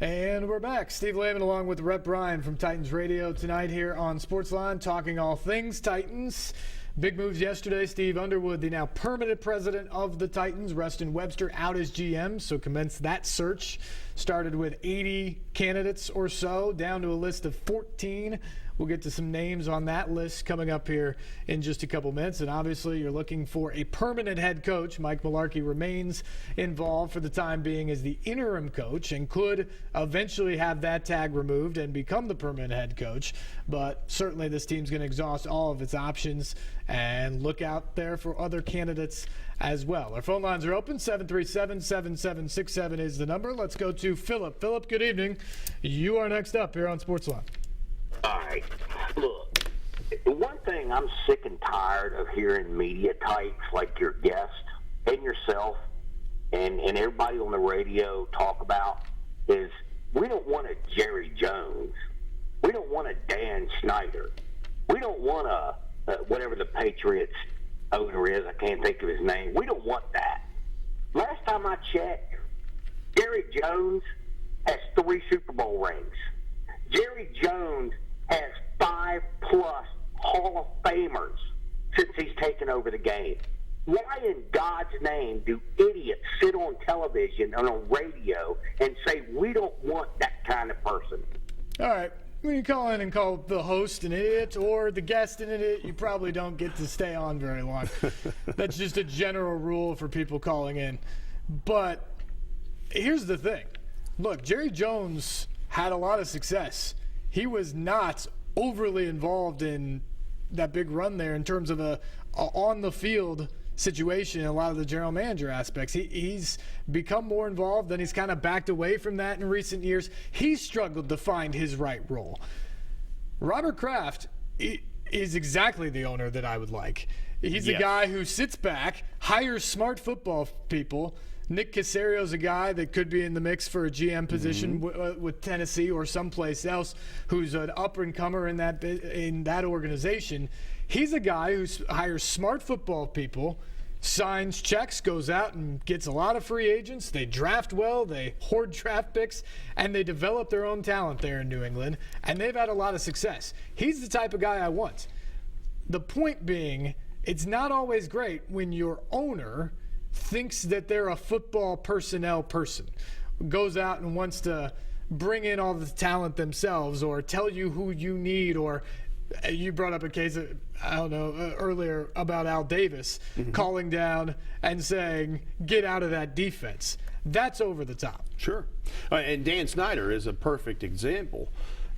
And we're back. Steve Lehman along with Rhett Bryan from Titans Radio tonight here on SportsLine, talking all things Titans. Big moves yesterday. Steve Underwood, the now permanent president of the Titans. Rustin Webster out as GM, so commenced that search. Started with 80 candidates or so, down to a list of 14. We'll get to some names on that list coming up here in just a couple minutes. And obviously, you're looking for a permanent head coach. Mike Mularkey remains involved for the time being as the interim coach and could eventually have that tag removed and become the permanent head coach. But certainly this team's going to exhaust all of its options and look out there for other candidates as well. Our phone lines are open. 737-7767 is the number. Let's go to Philip. Philip, good evening. You are next up here on SportsLine. All right. Look, the one thing I'm sick and tired of hearing media types like your guest and yourself and everybody on the radio talk about is we don't want a Jerry Jones. We don't want a Dan Snyder. We don't want a whatever the Patriots owner is. I can't think of his name. We don't want that. Last time I checked, Jerry Jones has 3 Super Bowl rings. Jerry Jones has 5+ Hall of Famers since he's taken over the game. Why in God's name do idiots sit on television and on radio and say we don't want that kind of person? All right. When you call in and call the host an idiot or the guest an idiot, you probably don't get to stay on very long. That's just a general rule for people calling in. But here's the thing. Look, Jerry Jones had a lot of success. He was not overly involved in that big run there in terms of a on-the-field situation in a lot of the general manager aspects. He's become more involved, then he's kind of backed away from that in recent years. He's struggled to find his right role. Robert Kraft is exactly the owner that I would like. He's a guy who sits back, hires smart football people. Nick Caserio's a guy that could be in the mix for a GM position with Tennessee or someplace else, who's an up-and-comer in that organization. He's a guy who hires smart football people, signs checks, goes out and gets a lot of free agents. They draft well, they hoard draft picks, and they develop their own talent there in New England, and they've had a lot of success. He's the type of guy I want. The point being, it's not always great when your owner thinks that they're a football personnel person, goes out and wants to bring in all the talent themselves or tell you who you need. Or you brought up a case, earlier about Al Davis calling down and saying, get out of that defense. That's over the top. Sure. And Dan Snyder is a perfect example.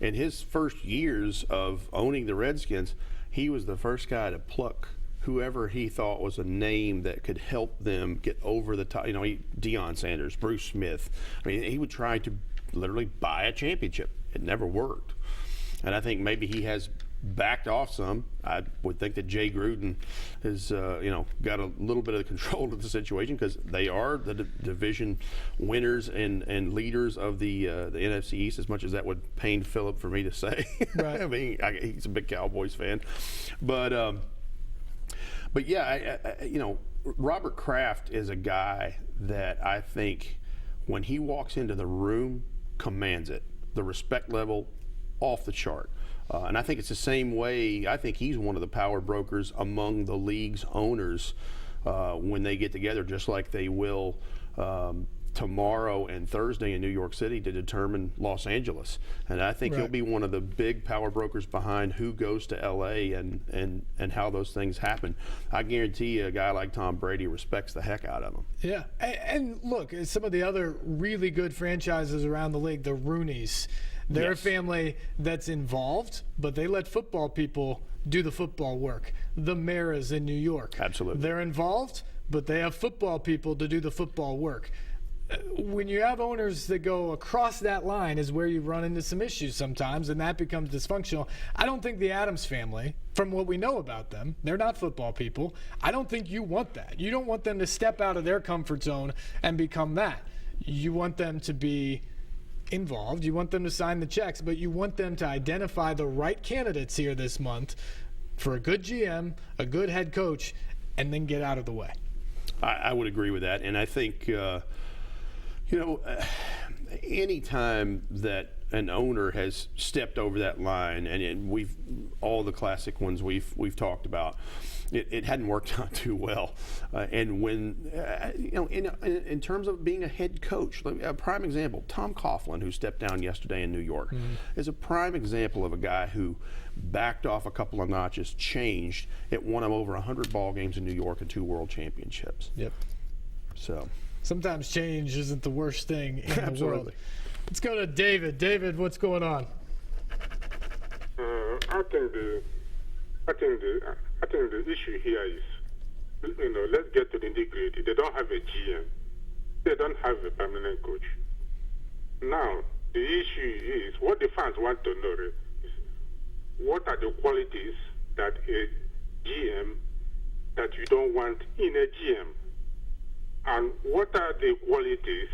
In his first years of owning the Redskins, he was the first guy to pluck whoever he thought was a name that could help them get over the top. Deion Sanders, Bruce Smith. I mean, he would try to literally buy a championship. It never worked. And I think maybe he has backed off some. I would think that Jay Gruden has, got a little bit of control of the situation because they are the division winners and leaders of the NFC East, as much as that would pain Philip for me to say. Right. I mean, he's a big Cowboys fan. But yeah, Robert Kraft is a guy that I think when he walks into the room, commands it. The respect level off the chart. And I think it's the same way. I think he's one of the power brokers among the league's owners when they get together, just like they will tomorrow and Thursday in New York City to determine Los Angeles. And I think he'll be one of the big power brokers behind who goes to L.A. and how those things happen. I guarantee you a guy like Tom Brady respects the heck out of him. Yeah. And look, some of the other really good franchises around the league, the Rooneys, they're a family that's involved, but they let football people do the football work. The Maras in New York. Absolutely. They're involved, but they have football people to do the football work. When you have owners that go across that line is where you run into some issues sometimes, and that becomes dysfunctional. I don't think the Adams family, from what we know about them, they're not football people. I don't think you want that. You don't want them to step out of their comfort zone and become that. You want them to be involved. You want them to sign the checks, but you want them to identify the right candidates here this month for a good GM, a good head coach, and then get out of the way. I would agree with that, and I think any time that an owner has stepped over that line, and we've all the classic ones we've talked about, it hadn't worked out too well. And when in terms of being a head coach, a prime example, Tom Coughlin, who stepped down yesterday in New York, is a prime example of a guy who backed off a couple of notches, changed. It won him over 100 ball games in New York and 2 world championships. Yep. So sometimes change isn't the worst thing in the Absolutely. world. Let's go to David. David, what's going on? I think the issue here is, let's get to the nitty-gritty. They don't have a GM. They don't have a permanent coach. Now, the issue is what the fans want to know is what are the qualities that a GM that you don't want in a GM, and what are the qualities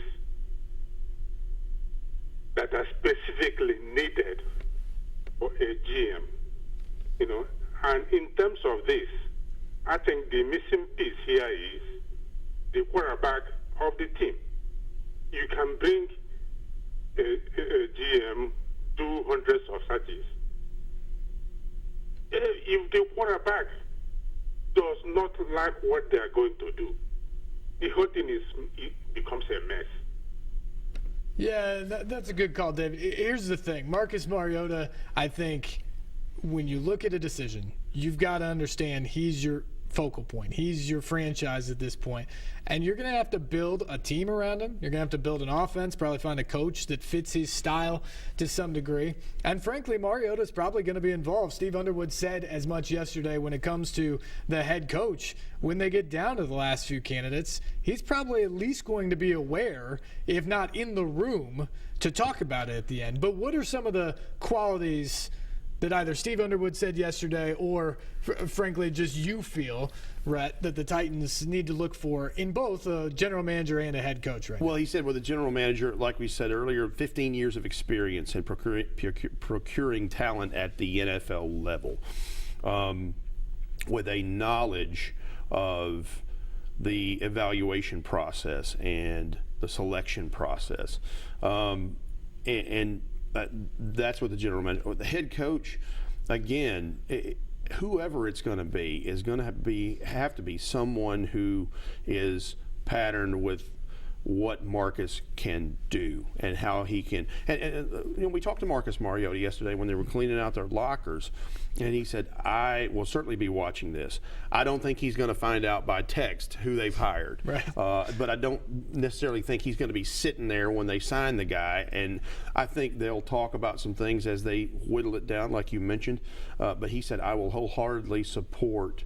that are specifically needed for a GM, And in terms of this, I think the missing piece here is the quarterback of the team. You can bring a GM do hundreds of searches. If the quarterback does not like what they are going to do, the whole thing becomes a mess. Yeah, that's a good call, David. Here's the thing. Marcus Mariota, I think when you look at a decision, you've got to understand he's your focal point. He's your franchise at this point. And you're going to have to build a team around him. You're going to have to build an offense, probably find a coach that fits his style to some degree. And frankly, Mariota's probably going to be involved. Steve Underwood said as much yesterday when it comes to the head coach. When they get down to the last few candidates, he's probably at least going to be aware, if not in the room, to talk about it at the end. But what are some of the qualities that either Steve Underwood said yesterday or, frankly, just you feel, Rhett, that the Titans need to look for in both a general manager and a head coach right now? Well, he said with a general manager, like we said earlier, 15 years of experience in procuring talent at the NFL level, with a knowledge of the evaluation process and the selection process. That's what the general manager, the head coach, again, whoever it's going to be is going to have to be someone who is patterned with what Marcus can do and how he can. And we talked to Marcus Mariota yesterday when they were cleaning out their lockers, and he said, I will certainly be watching this. I don't think he's going to find out by text who they've hired. Right. But I don't necessarily think he's going to be sitting there when they sign the guy. And I think they'll talk about some things as they whittle it down, like you mentioned. But he said, I will wholeheartedly support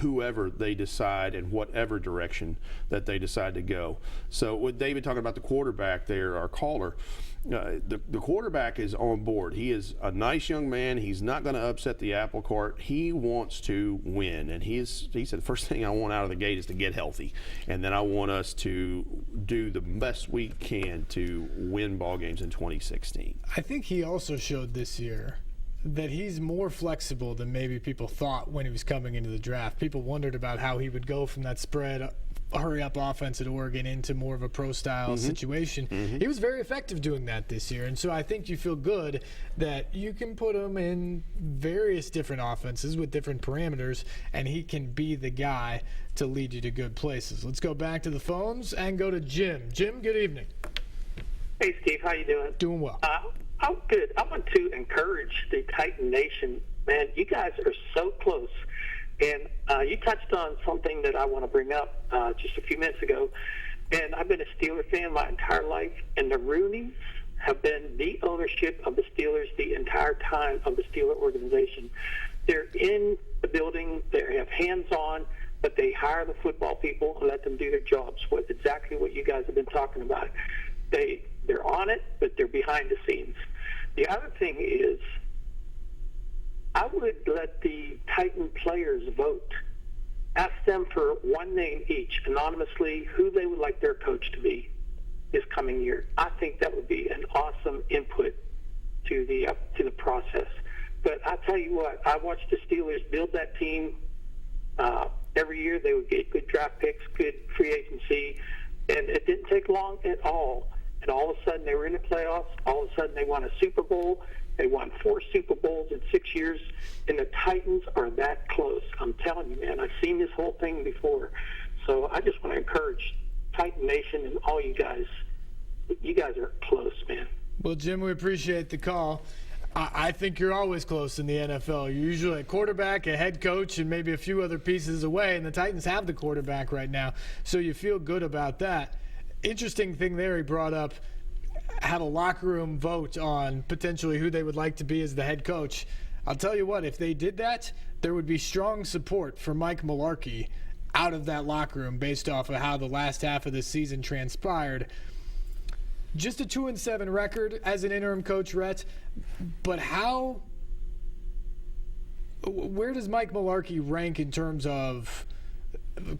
whoever they decide and whatever direction that they decide to go. So with David talking about the quarterback there, our caller, the quarterback is on board. He is a nice young man. He's not going to upset the apple cart. He wants to win. And he said, the first thing I want out of the gate is to get healthy. And then I want us to do the best we can to win ball games in 2016. I think he also showed this year that he's more flexible than maybe people thought when he was coming into the draft. People wondered about how he would go from that spread hurry-up offense at Oregon into more of a pro-style situation. He was very effective doing that this year, and so I think you feel good that you can put him in various different offenses with different parameters, and he can be the guy to lead you to good places. Let's go back to the phones and go to Jim. Jim, good evening. Hey, Steve. How you doing? Doing well. I'm good. I want to encourage the Titan Nation. Man, you guys are so close. And you touched on something that I want to bring up just a few minutes ago. And I've been a Steeler fan my entire life. And the Rooneys have been the ownership of the Steelers the entire time of the Steeler organization. They're in the building. They have hands-on, but they hire the football people and let them do their jobs. With exactly what you guys have been talking about. They're on it, but they're behind the scenes. The other thing is, I would let the Titan players vote. Ask them for one name each, anonymously, who they would like their coach to be this coming year. I think that would be an awesome input to the process. But I tell you what, I watched the Steelers build that team every year. They would get good draft picks, good free agency. And it didn't take long at all. And all of a sudden, they were in the playoffs. All of a sudden, they won a Super Bowl. They won 4 Super Bowls in 6 years. And the Titans are that close. I'm telling you, man, I've seen this whole thing before. So I just want to encourage Titan Nation and all you guys. You guys are close, man. Well, Jim, we appreciate the call. I think you're always close in the NFL. You're usually a quarterback, a head coach, and maybe a few other pieces away, and the Titans have the quarterback right now, so you feel good about that. Interesting thing there he brought up, have a locker room vote on potentially who they would like to be as the head coach. I'll tell you what, if they did that, there would be strong support for Mike Mularkey out of that locker room based off of how the last half of the season transpired. Just a 2-7 record as an interim coach, Rhett, but where does Mike Mularkey rank in terms of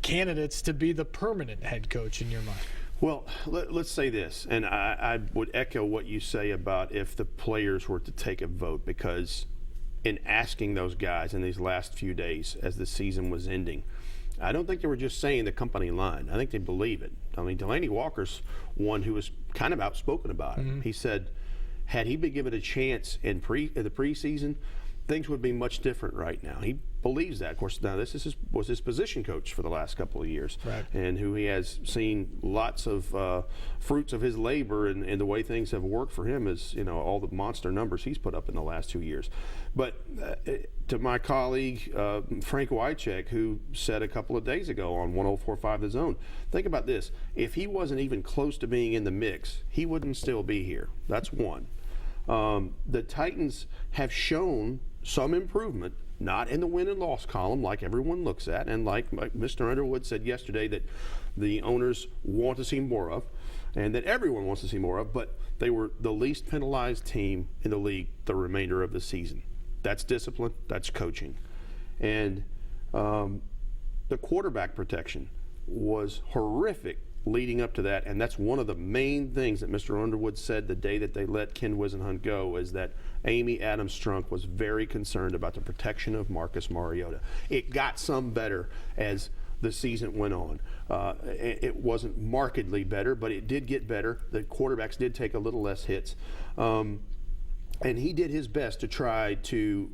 candidates to be the permanent head coach in your mind? Well, let's say this, and I would echo what you say about if the players were to take a vote, because in asking those guys in these last few days as the season was ending, I don't think they were just saying the company line. I think they believe it. I mean, Delaney Walker's one who was kind of outspoken about it. He said, had he been given a chance in the preseason, things would be much different right now. He believes that. Of course, now this was his position coach for the last couple of years, right, and who he has seen lots of fruits of his labor and the way things have worked for him is, all the monster numbers he's put up in the last 2 years. But to my colleague, Frank Wycheck, who said a couple of days ago on 104.5 The Zone, think about this. If he wasn't even close to being in the mix, he wouldn't still be here. That's one. The Titans have shown some improvement, not in the win and loss column like everyone looks at, and like Mr. Underwood said yesterday that the owners want to see more of, and that everyone wants to see more of, but they were the least penalized team in the league the remainder of the season. That's discipline, that's coaching. And the quarterback protection was horrific leading up to that, and that's one of the main things that Mr. Underwood said the day that they let Ken Wisenhunt go, is that Amy Adams-Strunk was very concerned about the protection of Marcus Mariota. It got some better as the season went on. It wasn't markedly better, but it did get better. The quarterbacks did take a little less hits, and he did his best to try to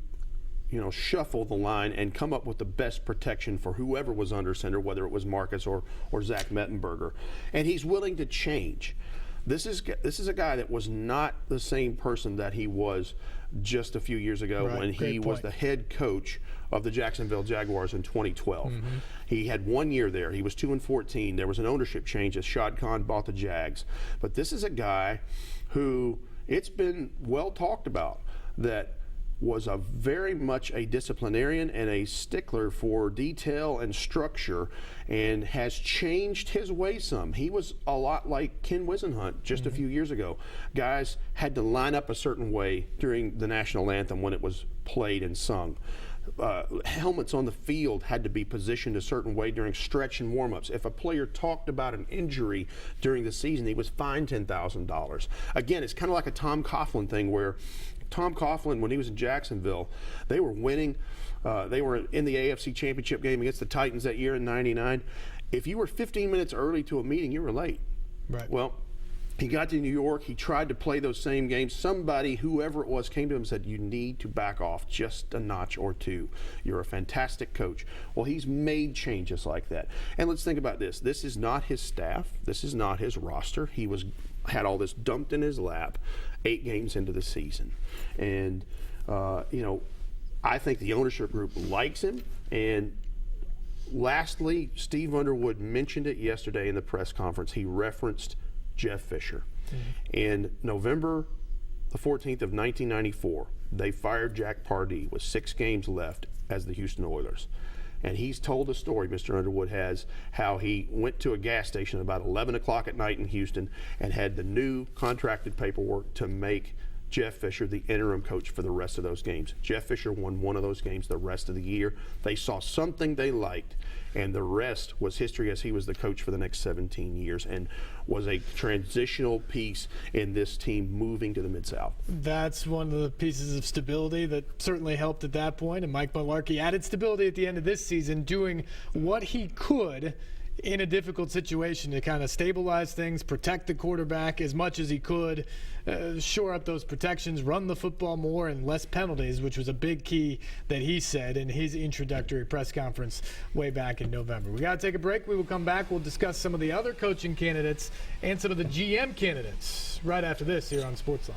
shuffle the line and come up with the best protection for whoever was under center, whether it was Marcus or Zach Mettenberger. And he's willing to change. This is a guy that was not the same person that he was just a few years ago, right, when he was the head coach of the Jacksonville Jaguars in 2012. He had 1 year there. He was 2-14. There was an ownership change as Shad Khan bought the Jags. But this is a guy who, it's been well talked about, that was very much a disciplinarian and a stickler for detail and structure, and has changed his way some. He was a lot like Ken Wisenhunt just a few years ago. Guys had to line up a certain way during the national anthem when it was played and sung. Helmets on the field had to be positioned a certain way during stretch and warm-ups. If a player talked about an injury during the season, he was fined $10,000. Again, it's kind of like a Tom Coughlin thing, where Tom Coughlin, when he was in Jacksonville, they were winning. They were in the AFC Championship game against the Titans that year in '99. If you were 15 minutes early to a meeting, you were late. Right. Well, he got to New York. He tried to play those same games. Somebody, whoever it was, came to him and said, "You need to back off just a notch or two. You're a fantastic coach." Well, he's made changes like that. And let's think about this. This is not his staff. This is not his roster. He had all this dumped in his lap 8 games into the season. And, I think the ownership group likes him. And lastly, Steve Underwood mentioned it yesterday in the press conference. He referenced Jeff Fisher. In November the 14th of 1994, they fired Jack Pardee with 6 games left as the Houston Oilers. And he's told a story, Mr. Underwood has, how he went to a gas station about 11 o'clock at night in Houston and had the new contracted paperwork to make Jeff Fisher the interim coach for the rest of those games. Jeff Fisher won one of those games the rest of the year. They saw something they liked, and the rest was history, as he was the coach for the next 17 years and was a transitional piece in this team moving to the Mid-South. That's one of the pieces of stability that certainly helped at that point, and Mike Mularkey added stability at the end of this season, doing what he could in a difficult situation to kind of stabilize things, protect the quarterback as much as he could, shore up those protections, run the football more and less penalties, which was a big key that he said in his introductory press conference way back in November. We got to take a break. We will come back. We'll discuss some of the other coaching candidates and some of the GM candidates right after this here on SportsLine.